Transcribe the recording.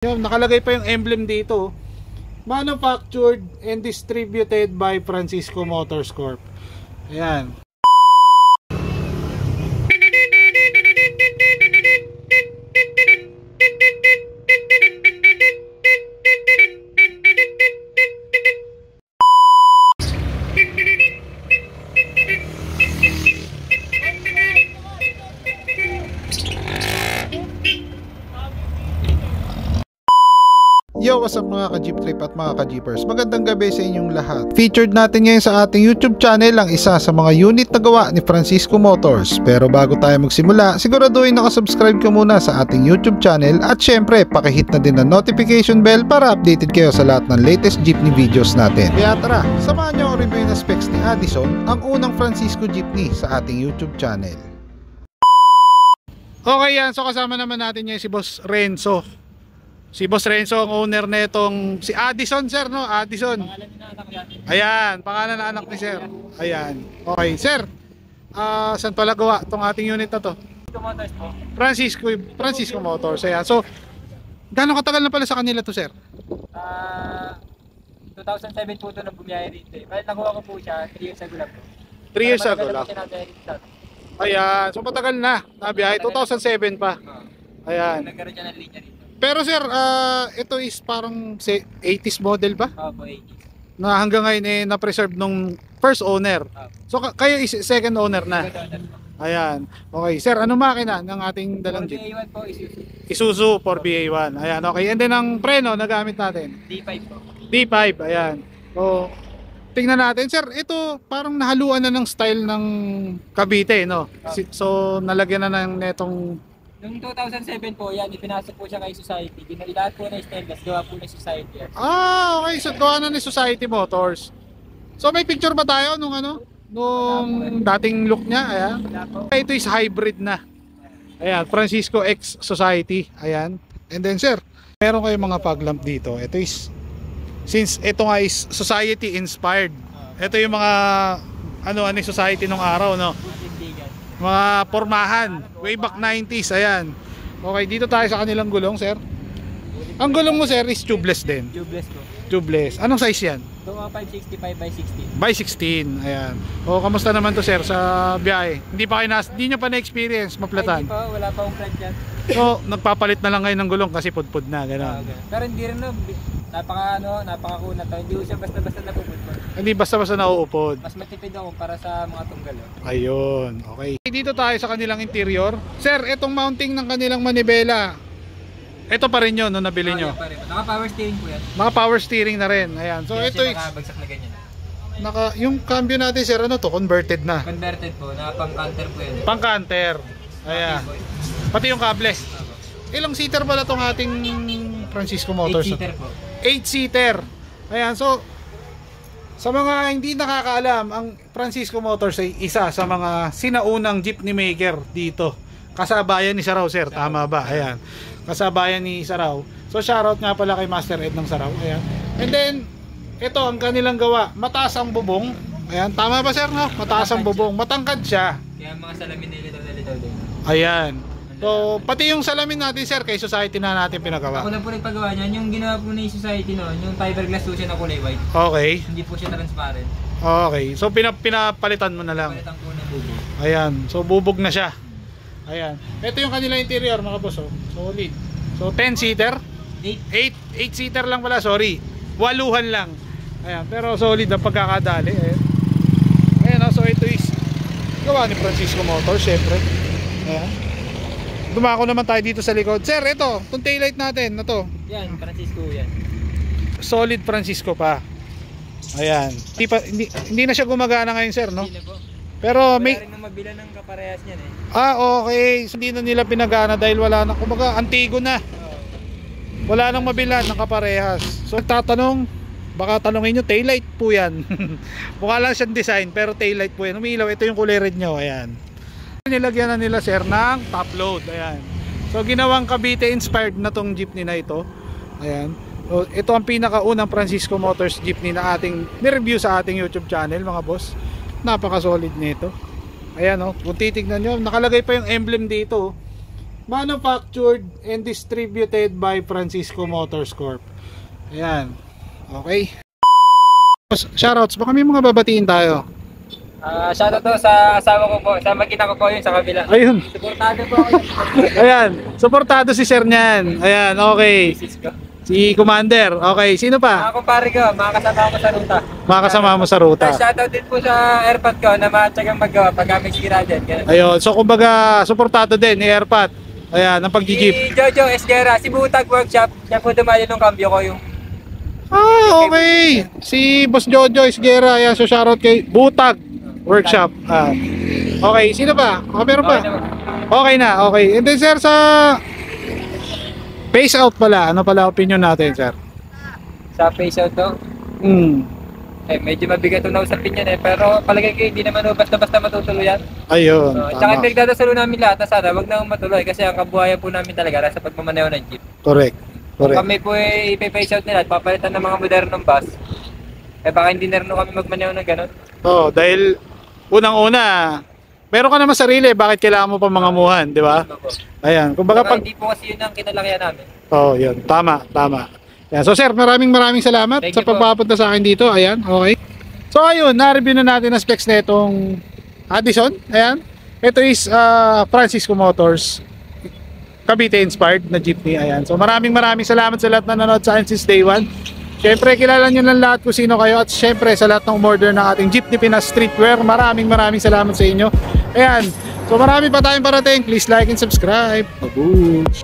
Yung nakalagay pa yung emblem dito. Manufactured and distributed by Francisco Motors Corp. Ayan. Yo, what's up mga ka-jeep trip at mga ka-jeepers? Magandang gabi sa inyong lahat. Featured natin ngayon sa ating YouTube channel ang isa sa mga unit na gawa ni Francisco Motors. Pero bago tayo magsimula, siguraduhin nakasubscribe ka muna sa ating YouTube channel at syempre, pakihit na din ang notification bell para updated kayo sa lahat ng latest jeepney videos natin. Kaya tara, samahan nyo ang review na specs ni Addison, ang unang Francisco jeepney sa ating YouTube channel. Okay yan, so kasama naman natin ngayon si Boss Renzo. Si Boss Renzo ang owner netong si Addison, sir, no? Addison. Pangalan ni anak yan. Ayan, pangalan ng anak ni sir. Ayan. Okay, sir. Saan pala gawa tong ating unit na to? Motors po. Francisco Motors. Ayan. So, gaano katagal na pala sa kanila to, sir? 2007 po ito nang bumiyahe rito. Kahit nakuha ko po siya, 3 years ago lang po. 3 years ago lang. Ayan. So, matagal na. Nabiyahe. 2007 pa. Ayan. Nagkaroon siya ng linya rito. Pero sir, ito is parang 80s model ba? Opo, 80s. Na hanggang ngayon eh na-preserve nung first owner. So kayo is second owner na. Ayan. Okay, sir, ano makina ng ating dalang jeep? 4BA1 po, Isuzu. Isuzu 4BA1. Ayan, okay. And then ang preno na gamit natin? D5 po. D5, ayan. So tingnan natin, sir, ito parang nahaluan na ng style ng Cavite, no? So nalagyan na ng netong. Noong 2007 po, yan, ipinasok po siya kay Society. Lahat po na stainless, gawa po na Society. Okay. So gawa na ni Society Motors. So may picture ba tayo nung ano? Nung dating look niya? Ayan. Ito is hybrid na. Ayan, Francisco X Society. Ayan. And then sir, meron kayong mga fog lamp dito. Ito is, since ito nga is Society inspired. Ito yung mga ano Society nung araw, no? Mga pormahan, way back 90s, ayan. Okay, dito tayo sa kanilang gulong, sir. Ang gulong mo, sir, is tubeless din. Tubeless po. Tubeless. Anong size yan? Ito mga 565 by 16. By 16, ayan. O, kamusta naman to, sir, sa biyahe? Hindi nyo pa na-experience maplatan? Hindi pa, wala pa akong plan dyan. So, nagpapalit na lang kayo ng gulong kasi pudpud na, gano'n. Pero hindi rin na, napakakuna to. Hindi ko siya basta-basta napupudpud. Hindi basta-basta nauupod. Mas matipid ako para sa mga tunggal. Ayun, okay. Dito tayo sa kanilang interior. Sir, itong mounting ng kanilang manibela, ito pa rin yun, no, nabili nyo? Naka-power steering po yan. Naka-power steering na rin, ayan. So, ito is nakabagsak na ganyan. yung cambio natin, sir, ano to? Converted na. Converted po, naka-pang-canter po yan. Pang-canter. Ayan. Pati yung kable. Ilang seater pala tong ating Francisco Motors? 8-seater po. 8-seater. Ayan, so sa mga hindi nakakaalam, ang Francisco Motors ay isa sa mga sinaunang jeepney maker dito. Kasabayan ni Saraw, sir. Tama ba? Ayan. Kasabayan ni Saraw. So shoutout nga pala kay Master Ed ng Saraw. Ayan. And then ito ang kanilang gawa. Mataas ang bubong. Ayan. Tama ba, sir? No? Mataas ang bubong. Matangkad siya. Kaya mga salamin nilitaw din. Ayan. So, pati yung salamin natin, sir, kay Society na natin pinagawa. Ako na po nagpagawa niyan. Yung ginawa po ni Society noon, yung fiberglass po siya na kulay white. Okay. Hindi po siya transparent. Okay. So, pinapalitan mo na lang. Palitan po ng bubog. Ayan. So, bubog na siya. Ayan. Ito yung kanila interior, mga boss. Oh. Solid. So, 10-seater. 8-seater lang pala, sorry. Waluhan lang. Ayan. Pero solid ang pagkakadali. Ayan. Ayan. So, ito is gawa ni Francisco Motors, syempre. Ayan. Dumako naman tayo dito sa likod. Sir, ito, itong taillight natin, na to. Yan, Francisco yan. Solid Francisco pa. Ayan. Hindi na siya gumagana ngayon, sir, no? Hindi na po. Pero Wala may rin nang mabila ng kaparehas niyan eh. okay. So, hindi na nila pinagana dahil wala na, kumbaga, antigo na. Wala nang mabila ng kaparehas. So, nagtatanong, baka tanongin nyo, taillight po yan. Mukha lang siyang design, pero taillight po yan. Umiilaw, ito yung kulay red nyo, ayan. Nilagyan na nila, sir, ng top load. Ayan. So ginawang Cavite inspired na tong jeepney na ito. Ayan. So, ito ang pinakaunang Francisco Motors jeepney na ating ni-review sa ating YouTube channel, mga boss. Napaka solid nito. Ayan, oh. Kung titignan nyo, nakalagay pa yung emblem dito. manufactured and distributed by Francisco Motors Corp. Ayan. Okay. Shoutouts, baka may mga babatiin tayo. Shoutout to sa asawa ko po, sa magina ko po yun sa kabila. Ayun. Suportado po ako. Ayan. Suportado si Sir niyan. Ayan, okay. Si Commander. Okay, sino pa? Mga kumpare ko, mga kasama ko sa ruta. Mga kasama mo sa ruta. Shoutout din po sa airpot ko na matyagang magawa pag may sira din. Ganun. Ayun. So, kumbaga, suportado din ni Airpat. Ayan, ang pag-jeep. Si Jojo Esguera, si Butag Workshop, siya po dumali nung cambio ko yung... Okay. Si Boss Jojo Isguera. Ayan, so shoutout kay Butag Workshop. Okay, sino pa? Meron pa? Okay na, okay. And then sir, sa phase out pala, ano pala opinion natin, sir? Sa face out to, medyo mabigat na usapin yan pero palagay ko hindi naman basta-basta matutuloy yan. Ayun, Tsaka tama. pinagdadasalo namin lahat na sana wag na matuloy kasi ang kabuhayan po namin talaga nasa pagmamaneho ng jeep. Correct. Kung Correct. kami po ipe-face out nila at papalitan ng mga modernong bus, baka hindi na rin kami magmaneho ng ganun. Oh, dahil unang-una, meron ka naman sarili, bakit kailangan mo pa mangamuhan, di ba? Ayan, kumbaga Saka pag... hindi po kasi yun ang kinalakihan namin. Oh, yun. Tama, tama. Yan. So sir, maraming salamat Thank sa you po. pagpapunta sa akin dito. Ayan, okay. So ayun, na-review na natin ang specs na itong Addison. Ayan. Ito is Francisco Motors Cavite inspired na jeepney. Ayan. So maraming salamat sa lahat na nanonood sa akin since day one. Syempre, kilala nyo lang lahat kung sino kayo. At syempre, sa lahat ng umorder ng ating Jeepney Pinas Streetwear, maraming salamat sa inyo. Ayan. So marami pa tayong parating. Please like and subscribe. Babush!